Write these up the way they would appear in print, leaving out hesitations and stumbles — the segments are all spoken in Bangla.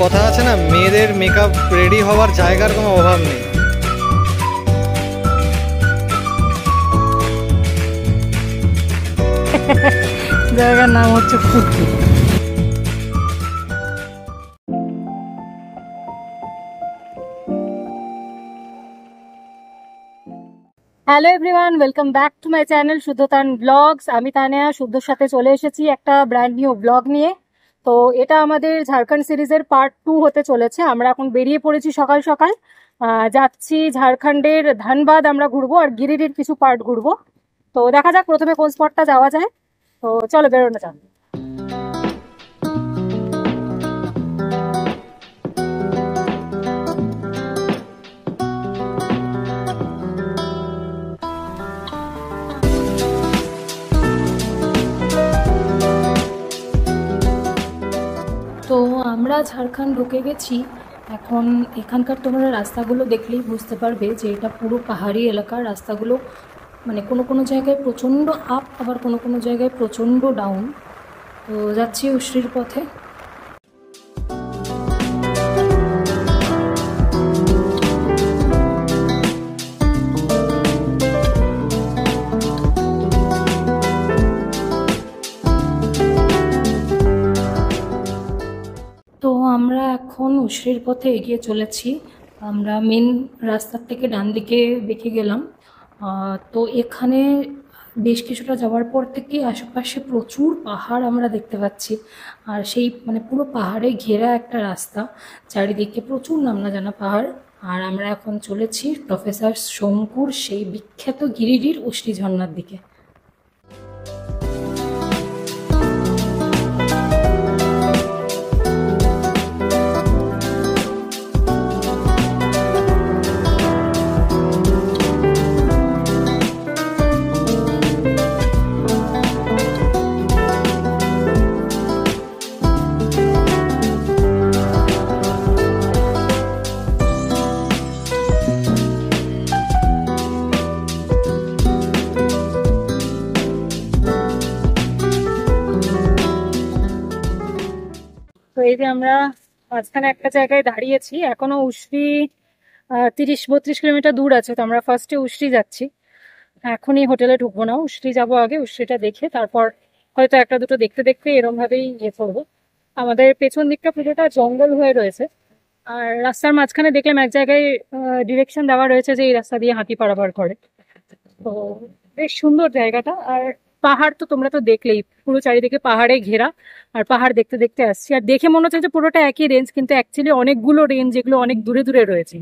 কথা আছে না, মেয়েদের মেকআপ রেডি হওয়ার জায়গার কোনো অভাব নেই। জায়গার নাম হচ্ছে Phutki. Hello everyone, welcome back to my channel Shuddhatan blogs. আমি তানিয়া শুদ্ধর সাথে চলে এসেছি একটা ব্র্যান্ড নিউ ব্লগ নিয়ে। তো এটা আমাদের ঝাড়খণ্ড সিরিজের পার্ট 2 হতে চলেছে। আমরা এখন বেরিয়ে পড়েছি সকাল সকাল, যাচ্ছি ঝাড়খণ্ডের ধানবাদ আমরা ঘুরবো, আর গিরিডির কিছু পার্ট ঘুরবো। তো দেখা যাক প্রথমে কোন স্পটটা যাওয়া যায়। তো চলো বেরোনো যাক। তো আমরা ঝাড়খণ্ড ঢুকে গেছি এখন। এখানকার তোমরা রাস্তাগুলো দেখলেই বুঝতে পারবে যে এটা পুরো পাহাড়ি এলাকার রাস্তাগুলো, মানে কোনো কোনো জায়গায় প্রচণ্ড আপ, আবার কোনো কোনো জায়গায় প্রচণ্ড ডাউন। তো যাচ্ছি উশ্রির পথে। তো আমরা এখন উশ্রির পথে এগিয়ে চলেছি। আমরা মেন রাস্তার থেকে ডান দিকে বেঁকে গেলাম। তো এখানে বেশ কিছুটা যাওয়ার পর থেকে আশেপাশে প্রচুর পাহাড় আমরা দেখতে পাচ্ছি, আর সেই মানে পুরো পাহাড়ে ঘেরা একটা রাস্তা, চারিদিকে প্রচুর নামনা জানা পাহাড়। আর আমরা এখন চলেছি প্রফেসর শঙ্কুর সেই বিখ্যাত গিরিডির উশ্রি ঝর্ণার দিকে। তো এই যে আমরা মাঝখানে একটা জায়গায় দাঁড়িয়েছি, এখনো উশ্রি 30-32 কিলোমিটার দূর আছে। তো আমরা ফার্স্টে উশ্রি যাচ্ছি, এখনই হোটেলে ঢুকবো না, উশ্রি যাবো আগে। উশ্রিটা দেখে তারপর হয়তো একটা দুটো দেখতে দেখতে এরম ভাবেই ইয়ে করবো। আমাদের পেছন দিকটা পুরোটা জঙ্গল হয়ে রয়েছে, আর রাস্তার মাঝখানে দেখলাম এক জায়গায় ডিরেকশন দেওয়া রয়েছে যে এই রাস্তা দিয়ে হাতি পারাপার করে। তো বেশ সুন্দর জায়গাটা। আর পাহাড় তো তোমরা তো দেখলেই, পুরো চারিদিকে পাহাড়ে ঘেরা, আর পাহাড় দেখতে দেখতে আসছি। আর দেখে মনে হচ্ছে যে পুরোটা একই রেঞ্জ, কিন্তু অ্যাকচুয়ালি অনেকগুলো রেঞ্জ, যেগুলো অনেক দূরে দূরে রয়েছে।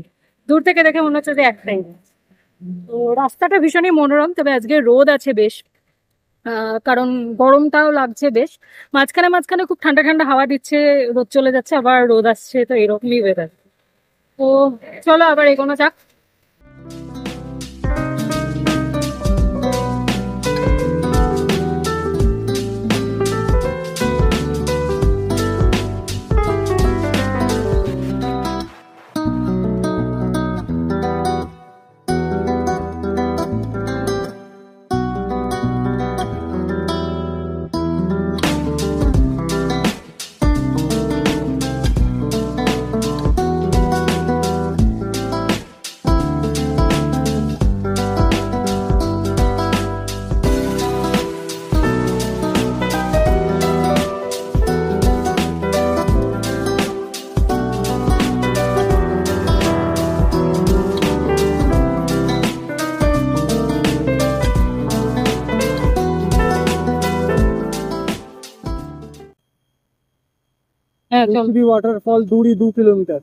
দূর থেকে দেখে মনে হচ্ছে যে একটাই। তো রাস্তাটা ভীষণই মনোরম, তবে আজকে রোদ আছে বেশ, কারণ গরমটাও লাগছে বেশ। মাঝখানে মাঝখানে খুব ঠান্ডা ঠান্ডা হাওয়া দিচ্ছে, রোদ চলে যাচ্ছে, আবার রোদ আসছে, তো এরকমই ওয়েদার। তো চলো আবার এগোনো যাক। वाटरफॉल दूरी 2 किलोमीटर।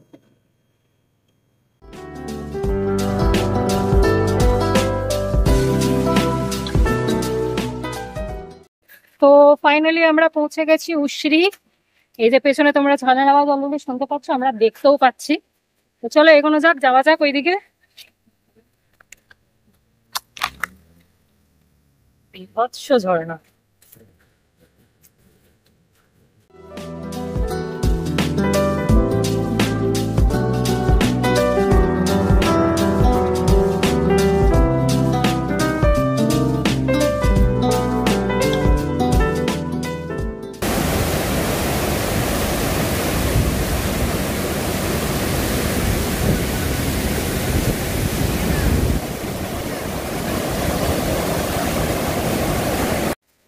তো ফাইনালি আমরা পৌঁছে গেছি উশ্রি। এই যে পেছনে তোমরা ঝর্ণার আওয়াজ অলরেডি শুনতে পাচ্ছ, আমরা দেখতেও পাচ্ছি। তো চলো এগোনো যাক, যাওয়া যাক ওইদিকে। বিভৎস ঝর্ণা।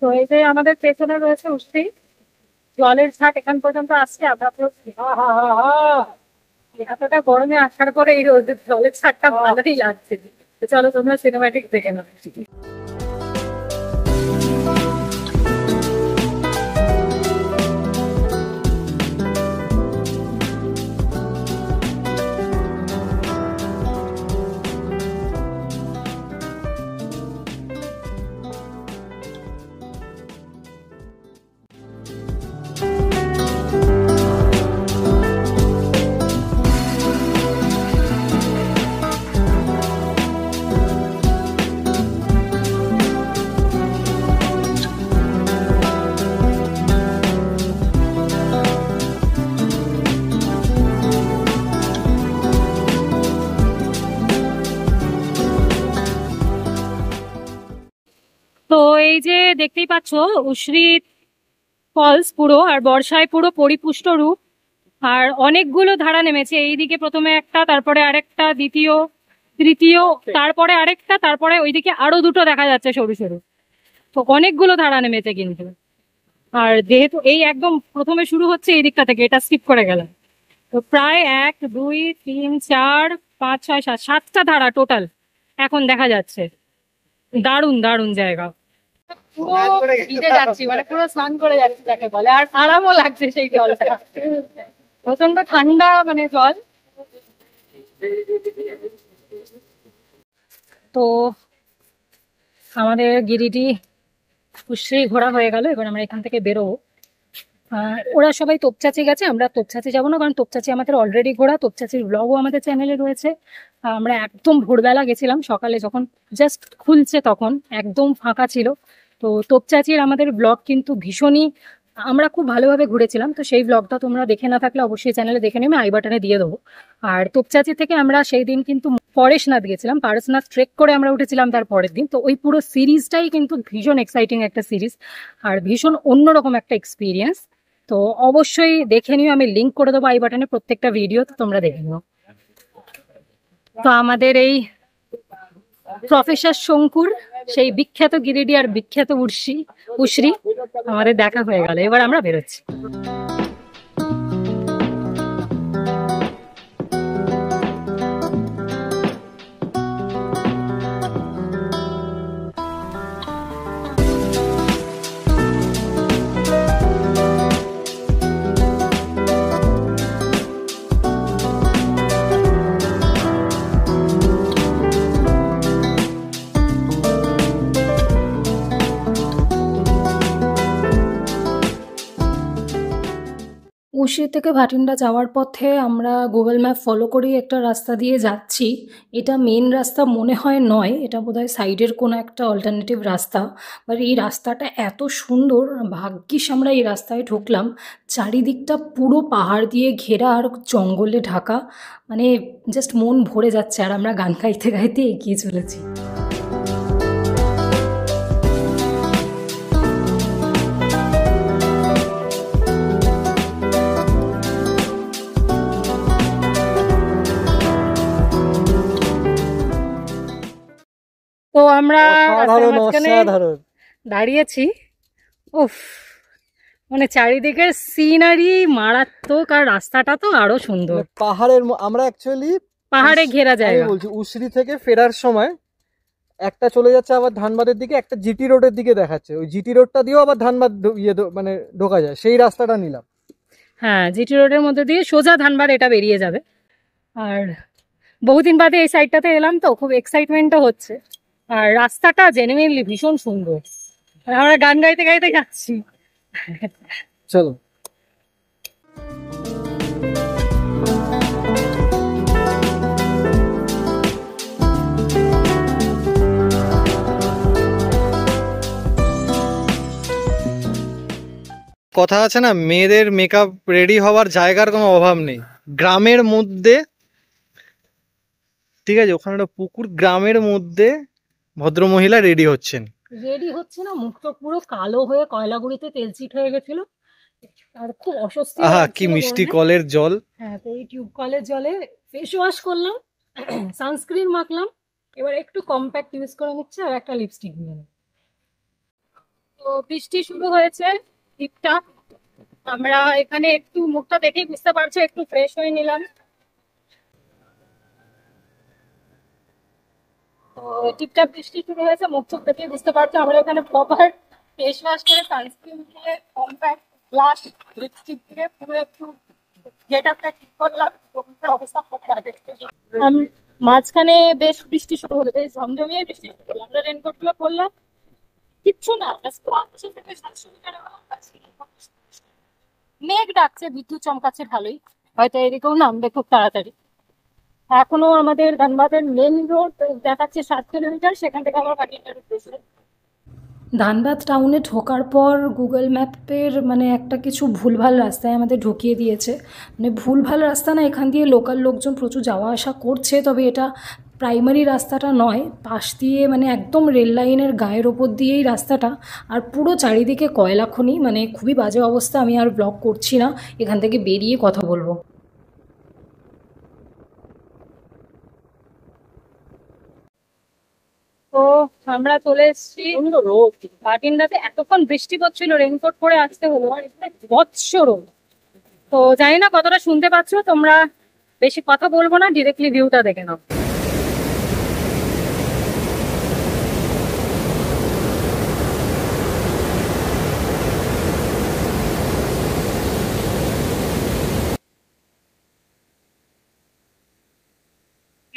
তো এই যে আমাদের পেছনে রয়েছে উঠছি, জলের ছাট এখান পর্যন্ত আসছে। আমরা পুরো এতটা গরমে আসার পরে এই রোদের জলের ছাটটা ভালোই লাগছে। তো চলো তোমরা সিনেমাটিক দেখে নাও। তো এই যে দেখতেই পাচ্ছ উশরি ফলস পুরো, আর বর্ষায় পুরো পরিপুষ্ট রূপ। আর অনেকগুলো ধারা নেমেছে, এইদিকে প্রথমে একটা, তারপরে আরেকটা, দ্বিতীয়, তৃতীয়, তারপরে আরেকটা, তারপরে ওইদিকে আরো দুটো দেখা যাচ্ছে সরু সরু। তো অনেকগুলো ধারা নেমেছে কিন্তু। আর যেহেতু এই একদম প্রথমে শুরু হচ্ছে এই দিকটা থেকে, এটা স্কিপ করে গেলাম। তো প্রায় 1 2 3 4 5 6 7 7টা ধারা টোটাল এখন দেখা যাচ্ছে। দারুণ দারুণ জায়গা, পুরো ভিজে যাচ্ছি, মানে পুরো স্নান করে যাচ্ছি যাকে বলে। আর আরামও লাগছে সেই জলটা, প্রচন্ড ঠান্ডা মানে জল। তো আমাদের গিরিটি উশ্রী ঘোরা হয়ে গেল, এবার আমরা এখান থেকে বেরোবো। ওরা সবাই তোপচাচি গেছে, আমরা তোপচাচি যাবো না, কারণ তোপচাচি আমাদের অলরেডি ঘোরা। তোপচাচির ব্লগও আমাদের চ্যানেলে রয়েছে। আমরা একদম ভোরবেলা গেছিলাম, সকালে যখন জাস্ট খুলছে তখন একদম ফাঁকা ছিল। তো তোপচাচির আমাদের ব্লগ কিন্তু ভীষণই, আমরা খুব ভালোভাবে ঘুরেছিলাম। তো সেই ব্লগটা তোমরা দেখে না থাকলে অবশ্যই চ্যানেলে দেখে নেবে, আই বাটনে দিয়ে দেবো। আর তোপচাচি থেকে আমরা সেই দিন কিন্তু পরেশনাথ গেছিলাম, পারশনাথ ট্রেক করে আমরা উঠেছিলাম তার পরের দিন। তো ওই পুরো সিরিজটাই কিন্তু ভীষণ এক্সাইটিং একটা সিরিজ, আর ভীষণ অন্যরকম একটা এক্সপিরিয়েন্স। তো অবশ্যই দেখে নিও, আমি লিঙ্ক করে দেবো আই বাটনে প্রত্যেকটা ভিডিও, তো তোমরা দেখে নিও। তো আমাদের এই প্রফেসর শঙ্কুর সেই বিখ্যাত গিরিডি আর বিখ্যাত উশরি আমাদের দেখা হয়ে গেল, এবার আমরা বেরোচ্ছি। উশি থেকে ভাটিন্ডা যাওয়ার পথে আমরা গুগল ম্যাপ ফলো করেই একটা রাস্তা দিয়ে যাচ্ছি। এটা মেন রাস্তা মনে হয় নয়, এটা বোধহয় সাইডের কোনো একটা অল্টারনেটিভ রাস্তা। বাট এই রাস্তাটা এত সুন্দর, ভাগ্যিস আমরা এই রাস্তায় ঢুকলাম। চারিদিকটা পুরো পাহাড় দিয়ে ঘেরা আর জঙ্গলে ঢাকা, মানে জাস্ট মন ভরে যাচ্ছে। আর আমরা গান গাইতে গাইতে এগিয়ে চলেছি। তো আমরা রাস্তার মাঝখানে দাঁড়িয়েছি। উফ, মানে চারিদিকের সিনারি মারাত্মক, আর রাস্তাটা তো আরো সুন্দর। পাহাড়ের আমরা অ্যাকচুয়ালি পাহাড়ে ঘেরা জায়গা। বলছি উশরি থেকে ফেরার সময় একটা চলে যাচ্ছে আবার ধানবাদের দিকে, একটা জিটি রোডের দিকে দেখাচ্ছে। ওই জিটি রোডটা দিয়েও আবার ধানবাদ মানে ঢোকা যায়, সেই রাস্তাটা নিলাম। হ্যাঁ, জিটি রোডের মধ্যে দিয়ে সোজা ধানবাদ এটা বেরিয়ে যাবে। আর বহুদিন বাদে এই সাইডটাতে এলাম, তো খুব এক্সাইটমেন্টও হচ্ছে। আর রাস্তাটা জেনুইনলি ভীষণ সুন্দর, আমরা গান গাইতে গাইতে যাচ্ছি। চলো। কথা আছে না, মেয়েদের মেকআপ রেডি হওয়ার জায়গার কোনো অভাব নেই। গ্রামের মধ্যে, ঠিক আছে, ওখানে একটা পুকুর, গ্রামের মধ্যে ভদ্রমহিলা রেডি হচ্ছেন। রেডি হচ্ছে না, মুখটা পুরো কালো হয়ে কয়লাগুড়িতে তেলচিট হয়ে গেছিল, আর খুব অস্বস্তি। আহা, কি মিষ্টি কলের জল। হ্যাঁ, তো এই টিউব কলের জলে ফেস ওয়াশ করলাম, সানস্ক্রিন মাখলাম, এবার একটু কম্প্যাক্ট ইউজ করে নিচ্ছে, আর একটা লিপস্টিক নিয়ে। তো বৃষ্টি শুরু হয়েছে ঠিকঠাক। আমরা এখানে একটু মুখটা দেখেই বুঝতে পারছো একটু ফ্রেশ হয়ে নিলাম। তো টিপটাপ বৃষ্টি শুরু হয়েছে, মুখ চোখ দেখেই বুঝতে পারছো আমরা এখানে প্রপার ফেস ওয়াশ করে সানস্ক্রিন দিয়ে কম্প্যাক্ট গ্লাস লিপস্টিক দিয়ে পুরো একটু গেট আপটা ঠিক করলাম। অবস্থা খুব খারাপ। মাঝখানে বেশ বৃষ্টি শুরু হলো, বেশ ঝমঝমিয়ে বৃষ্টি শুরু হলো। আমরা রেনকোট গুলো পরলাম, কিচ্ছু না, মেঘ ডাকছে, বিদ্যুৎ চমকাচ্ছে ভালোই, হয়তো এদিকেও নামবে খুব তাড়াতাড়ি। এখনো আমাদের ধানবাদের মেন রোড দেখাচ্ছে 7 কিলোমিটার, সেখান থেকে আমার পাটিয়াটার উদ্দেশ্যে। ধানবাদ টাউনে ঢোকার পর গুগল ম্যাপের মানে একটা কিছু ভুলভাল রাস্তায় আমাদের ঢুকিয়ে দিয়েছে। মানে ভুলভাল রাস্তা না, এখান দিয়ে লোকাল লোকজন প্রচুর যাওয়া আসা করছে, তবে এটা প্রাইমারি রাস্তাটা নয়, পাশ দিয়ে মানে একদম রেল লাইনের গায়ের ওপর দিয়েই রাস্তাটা। আর পুরো চারিদিকে কয়লা খনি, মানে খুবই বাজে অবস্থা। আমি আর ব্লগ করছি না, এখান থেকে বেরিয়ে কথা বলবো। তো আমরা চলে এসেছি বাটিন্দাতে। এতক্ষণ বৃষ্টি পড়ছিল, রেনকোট পরে আসতে হলো, আর এখানে বৎস রোদ। তো জানি না কতটা শুনতে পাচ্ছ তোমরা, বেশি কথা বলবো না, ডিরেক্টলি ভিউটা দেখে নাও।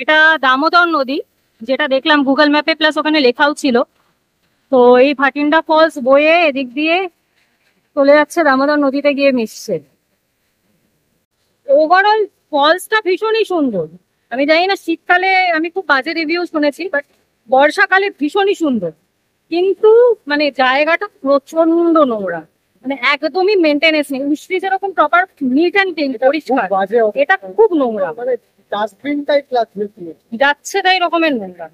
এটা দামোদর নদী, যেটা দেখলাম গুগল ম্যাপে, প্লাস ওখানে লেখাও ছিল। তো এই ভাটিন্ডা ফলস বয়ে এদিক দিয়ে চলে যাচ্ছে, দামোদর নদীতে গিয়ে মিশছে। ওভারঅল ফলসটা ভীষণই সুন্দর। আমি জানি না শীতকালে, আমি খুব বাজে রিভিউ শুনেছি, বাট বর্ষাকালে ভীষণই সুন্দর। কিন্তু মানে জায়গাটা প্রচন্ড নোংরা, মানে একদমই মেনটেনেন্স নেই। উষ্টি যেরকম প্রপার নিট অ্যান্ড ক্লিন পরিষ্কার, এটা খুব নোংরা, ডাস্টবিন টাইপ লাগছে। যাচ্ছে তাই রকমের নোংরা।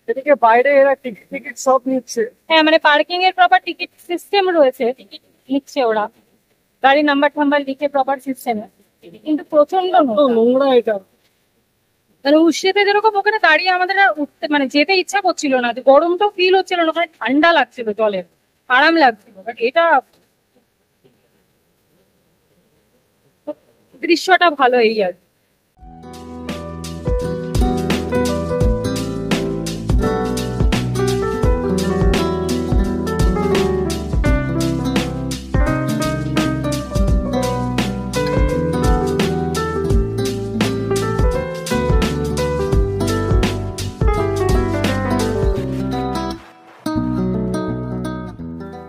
এদিকে বাইরে এরা টিকিট টিকিট সব নিচ্ছে। হ্যাঁ, মানে পার্কিং এর প্রপার টিকিট সিস্টেম রয়েছে, টিকিট নিচ্ছে ওরা, গাড়ি নাম্বার টাম্বার লিখে প্রপার সিস্টেমে। কিন্তু প্রচন্ড নোংরা এটা। মানে উষ্ণেতে যেরকম ওখানে দাঁড়িয়ে আমাদের আর উঠতে মানে যেতে ইচ্ছা করছিল না, গরমটাও ফিল হচ্ছিল না, ওখানে ঠান্ডা লাগছিল, জলের আরাম লাগছিল। বাট এটা দৃশ্যটা ভালো এই আর কি।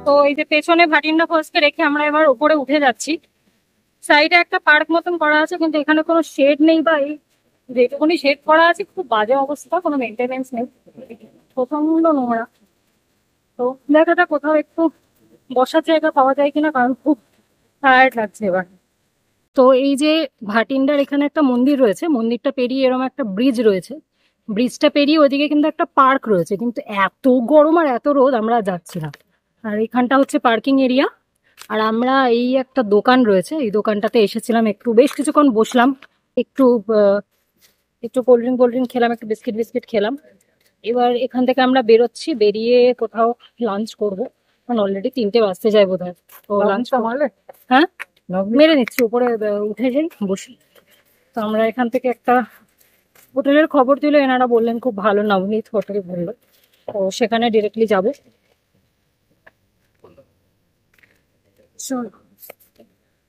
তো এই যে পেছনে ভাটিন্ডা ফলসকে রেখে আমরা এবার উপরে উঠে যাচ্ছি। সাইডে একটা পার্ক মতন করা আছে, কিন্তু এখানে কোনো শেড নেই, বা এই যেটুকুনি শেড করা আছে খুব বাজে অবস্থা, কোনো মেনটেনেন্স নেই, প্রচন্ড নোংরা। তো দেখা যাক কোথাও একটু বসার জায়গা পাওয়া যায় কিনা, কারণ খুব টায়ার্ড লাগছে এবার। তো এই যে ভাটিন্ডার এখানে একটা মন্দির রয়েছে, মন্দিরটা পেরিয়ে এরকম একটা ব্রিজ রয়েছে, ব্রিজটা পেরিয়ে ওইদিকে কিন্তু একটা পার্ক রয়েছে, কিন্তু এত গরম আর এত রোদ আমরা যাচ্ছি না। আর এখানটা হচ্ছে পার্কিং এরিয়া। আর আমরা এই একটা দোকান রয়েছে, এই দোকানটাতে এসেছিলাম, একটু বেশ কিছুক্ষণ বসলাম, একটু একটু কোল্ড ড্রিঙ্ক খেলাম, একটু বিস্কিট বিস্কিট খেলাম। এবার এখান থেকে আমরা বেরোচ্ছি, বেরিয়ে কোথাও লাঞ্চ করবো, কারণ অলরেডি 3টে বাজতে যায় বোধ হয়। তো লাঞ্চ মারলে, হ্যাঁ মেরে নিচ্ছি, উপরে উঠে যাই, বসি। তো আমরা এখান থেকে একটা হোটেলের খবর দিল, এনারা বললেন খুব ভালো, নবনীত হোটেল বললো, তো সেখানে ডিরেক্টলি যাবো।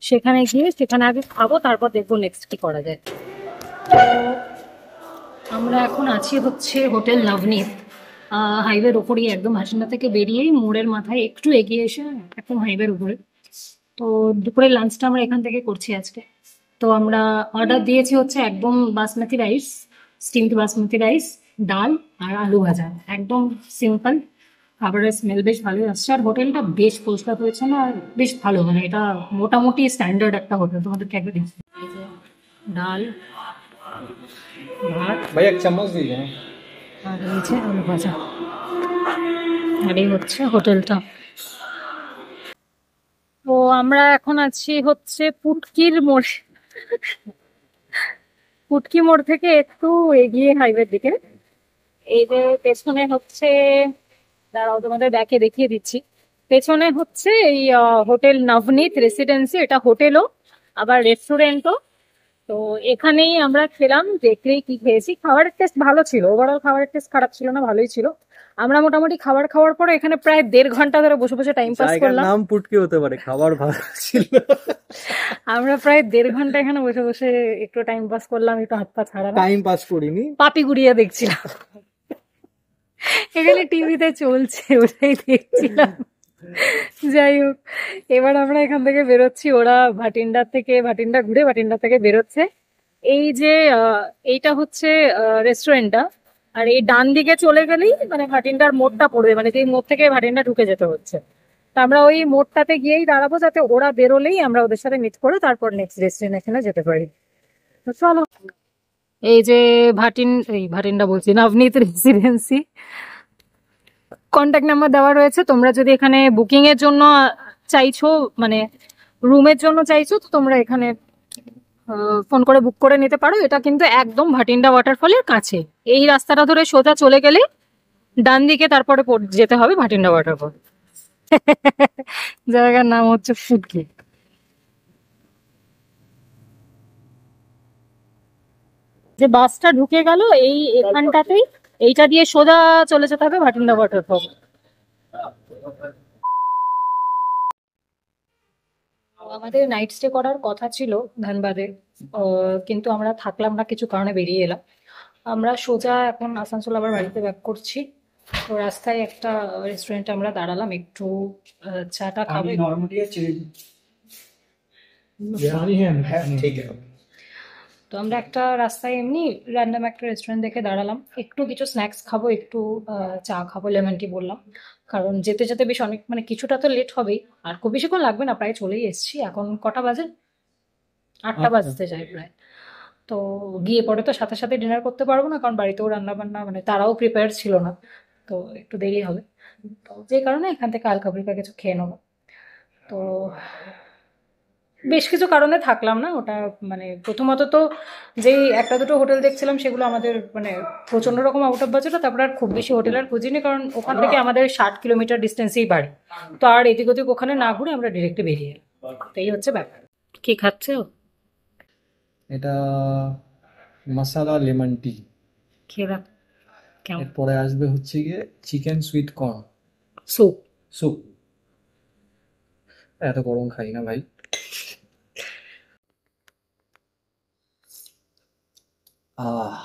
সেখানে গিয়ে সেখানে আগে খাবো, তারপর দেখবো নেক্সট কি করা যায়। আমরা এখন আছি হচ্ছে হোটেল নবনীত, হাইওয়ের ওপরেই, একদম হাসিনা থেকে বেরিয়েই মোড়ের মাথায় একটু এগিয়ে এসে একদম হাইওয়ের উপরে। তো দুপুরের লাঞ্চটা আমরা এখান থেকে করছি আজকে। তো আমরা অর্ডার দিয়েছি হচ্ছে একদম basmati rice, steamed basmati rice, ডাল আর আলু ভাজা, একদম সিম্পল। খাবারের স্মেল বেশ ভালোই আসছে, আর হোটেলটা বেশ পরিষ্কার হয়েছে না, আর বেশ ভালো, মানে এটা মোটামুটি স্ট্যান্ডার্ড একটা হোটেল। তোমাদেরকে একবার দেখছি, ডাল ভাত, ভাই এক চামচ দিয়ে যান। আর এই যে আলু ভাজা, আর এই হচ্ছে হোটেলটা। তো আমরা এখন আছি হচ্ছে পুটকির মোড়, পুটকি মোড় থেকে একটু এগিয়ে হাইওয়ের দিকে। এই যে পেছনে হচ্ছে দাঁড়াও তোমাদের ব্যাকে দেখিয়ে দিচ্ছি। পেছনে হচ্ছে এই হোটেল নবনীত রেসিডেন্সি, এটা হোটেলও আবার রেস্টুরেন্টও। তো এখানেই আমরা খেলাম, দেখলেই কি খেয়েছি। খাবারের টেস্ট ভালো ছিল, ওভারঅল খাবারের টেস্ট খারাপ ছিল না, ভালোই ছিল। আমরা মোটামুটি খাবার খাওয়ার পরে এখানে প্রায় 1.5 ঘন্টা ধরে বসে বসে টাইম পাস জায়গার করলাম। নাম পুটকি হতে পারে, খাবার ভালো ছিল। আমরা প্রায় 1.5 ঘন্টা এখানে বসে বসে একটু টাইম পাস করলাম, একটু হাত পা ছাড়ালাম, টাইম পাস করিনি, পাপি গুড়িয়া দেখছিলাম। এখানে টিভিতে চলছে, ওটাই দেখছিলাম। যাই হোক, এবার আমরা এখান থেকে বেরোচ্ছি। ওরা ভাটিন্ডা ঘুরে ভাটিন্ডা থেকে বেরোচ্ছে। এই যে এইটা হচ্ছে রেস্টুরেন্টটা, আর এই ডান দিকে চলে গেলেই মানে ভাটিন্ডার মোড়টা পড়বে, মানে এই মোড় থেকে ভাটিন্ডা ঢুকে যেতে হচ্ছে। তো আমরা ওই মোড়টাতে গিয়েই দাঁড়াবো, যাতে ওরা বেরোলেই আমরা ওদের সাথে মিট করে তারপর নেক্সট ডেস্টিনেশনে যেতে পারি। তো চলো, এই যে ভাটিন্ডা বলছি, নবনীত রেসিডেন্সি। কন্ট্যাক্ট নাম্বার দেওয়া রয়েছে, তোমরা যদি এখানে বুকিং এর জন্য চাইছো, মানে রুমের জন্য চাইছো, তো তোমরা এখানে ফোন করে বুক করে নিতে পারো। এটা কিন্তু একদম ভাটিন্ডা ওয়াটারফলের কাছে। এই রাস্তাটা ধরে সোজা চলে গেলে ডান দিকে তারপরে যেতে হবে ভাটিন্ডা ওয়াটারফল। জায়গার নাম হচ্ছে ফুটকি। যে বাসটা ঢুকে গেল এখানটাতেই, এইটা দিয়ে সোজা চলে যেতে হবে ভাটিন্ডা ওয়াটারফল। আমাদের নাইট স্টে করার কথা ছিল ধানবাদে, কিন্তু আমরা থাকলাম না, কিছু কারণে বেরিয়ে এলাম। আমরা সোজা এখন আসানসোল আবার বাড়িতে ব্যাক করছি। তো রাস্তায় একটা রেস্টুরেন্টে আমরা দাঁড়ালাম, একটু চাটা খাবো। তো আমরা একটা রাস্তায় এমনি র্যান্ডম একটা রেস্টুরেন্ট দেখে দাঁড়ালাম, একটু কিছু স্ন্যাক্স খাবো, একটু চা খাবো, লেমন টি বললাম। কারণ যেতে যেতে বেশ অনেক, মানে কিছুটা তো লেট হবেই, আর খুব বেশিক্ষণ লাগবে না, প্রায় চলেই এসেছি। এখন কটা বাজে? 8টা বাজতে যায় প্রায়। তো গিয়ে পরে তো সাথে সাথে ডিনার করতে পারবো না, কারণ বাড়িতেও রান্না বান্না, মানে তারাও প্রিপেয়ার ছিল না, তো একটু দেরি হবে। তো যে কারণে এখান থেকে হালকা ফুলকা কিছু খেয়ে নেবো। তো বেশ কিছু কারণে থাকলাম না ওটা, মানে প্রথমত তো যেই একটা দুটো হোটেল দেখছিলাম সেগুলো আমাদের মানে প্রচন্ড রকম আউট অফ বাজেট, তারপর আর খুব বেশি হোটেল আর খুঁজিনি, কারণ ওখান থেকে আমাদের 60 কিলোমিটার ডিস্টেন্সেই বাড়ি। তো আর এদিক ওদিক ওখানে না ঘুরে আমরা ডিরেক্টলি বেরিয়ে এলাম। তো এই হচ্ছে ব্যাপার। কি খাচ্ছে ও? এটা মশালা লেমন টি। খেয়ে দেখ কেমন। এরপরে আসবে হচ্ছে গিয়ে chicken sweet corn soup. Soup. এত গরম খাই না ভাই। আহ,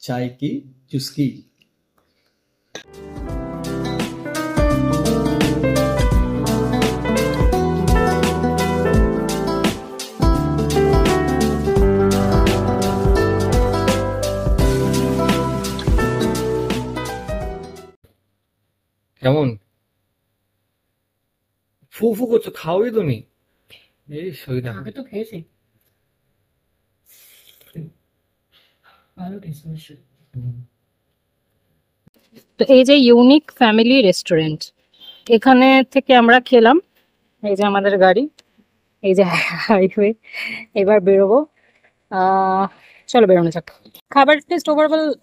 চাই কি চুস্কি। কেমন ফু ফু করছো? খাওই তুমি। এই শরীর আগে তো খেয়েছি, ভালো টেস্ট। তো এই যে ইউনিক ফ্যামিলি রেস্টুরেন্ট, এখানে থেকে আমরা খেলাম। এই যে আমাদের গাড়ি, এই যে হাইওয়ে। এবার বেরোবো, চলো বেরোনো যাক। খাবার টেস্ট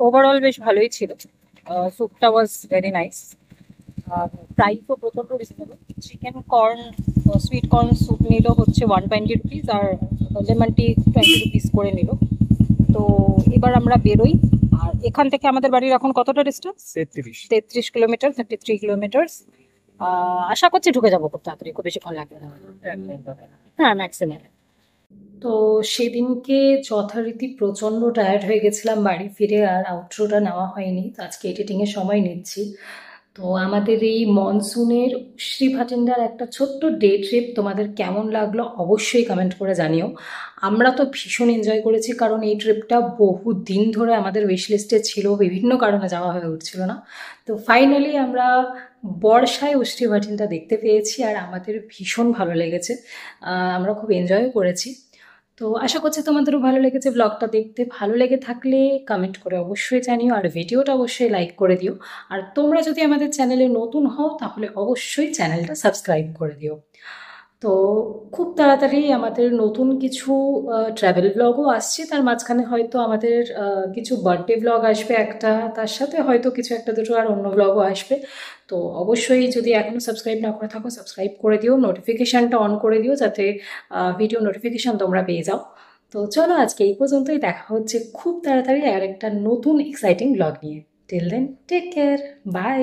ওভারঅল বেশ ভালোই ছিল। স্যুপটা ওয়াজ ভেরি নাইস। প্রাইসও প্রচন্ড reasonable. Chicken corn sweet corn soup নিল হচ্ছে 120 রুপিস, আর লেমন টি 20 রুপিস করে নিল। তো এবার আমরা বেরোই। আর এখান থেকে আমাদের বাড়ির এখন কতটা ডিস্টেন্স? 33 kilometre, 33 kilometre. আশা করছি ঢুকে যাবো খুব তাড়াতাড়ি, খুব বেশিক্ষণ লাগবে না। হ্যাঁ, ম্যাক্সিমাম। তো সেদিনকে যথারীতি প্রচণ্ড টায়ার্ড হয়ে গেছিলাম, বাড়ি ফিরে আর আউটরোটা নেওয়া হয়নি, তো আজকে এডিটিংয়ের সময় নিচ্ছি। তো আমাদের এই মনসুনের শ্রী ভাটিন্ডার একটা ছোট্ট ডে ট্রিপ তোমাদের কেমন লাগলো অবশ্যই কমেন্ট করে জানিও। আমরা তো ভীষণ এনজয় করেছি, কারণ এই ট্রিপটা বহু দিন ধরে আমাদের উইশ লিস্টে ছিল, বিভিন্ন কারণে যাওয়া হয়ে উঠছিল না। তো ফাইনালি আমরা বর্ষায় শ্রী ভাটিন্ডা দেখতে পেয়েছি, আর আমাদের ভীষণ ভালো লেগেছে, আমরা খুব এনজয় করেছি। তো আশা করছি তোমাদেরও ভালো লেগেছে। ব্লগটা দেখতে ভালো লেগে থাকলে কমেন্ট করে অবশ্যই জানিও, আর ভিডিওটা অবশ্যই লাইক করে দিও। আর তোমরা যদি আমাদের চ্যানেলে নতুন হও তাহলে অবশ্যই চ্যানেলটা সাবস্ক্রাইব করে দিও। তো খুব তাড়াতাড়ি আমাদের নতুন কিছু ট্র্যাভেল ব্লগও আসছে, তার মাঝখানে হয়তো আমাদের কিছু বার্থডে ব্লগ আসবে একটা, তার সাথে হয়তো কিছু একটা দুটো আর অন্য ব্লগও আসবে। তো অবশ্যই যদি এখনও সাবস্ক্রাইব না করে থাকো সাবস্ক্রাইব করে দিও, নোটিফিকেশানটা অন করে দিও যাতে ভিডিও নোটিফিকেশান তোমরা পেয়ে যাও। তো চলো আজকে এই পর্যন্তই, দেখা হচ্ছে খুব তাড়াতাড়ি আর একটা নতুন এক্সাইটিং ব্লগ নিয়ে। Till then take care, by.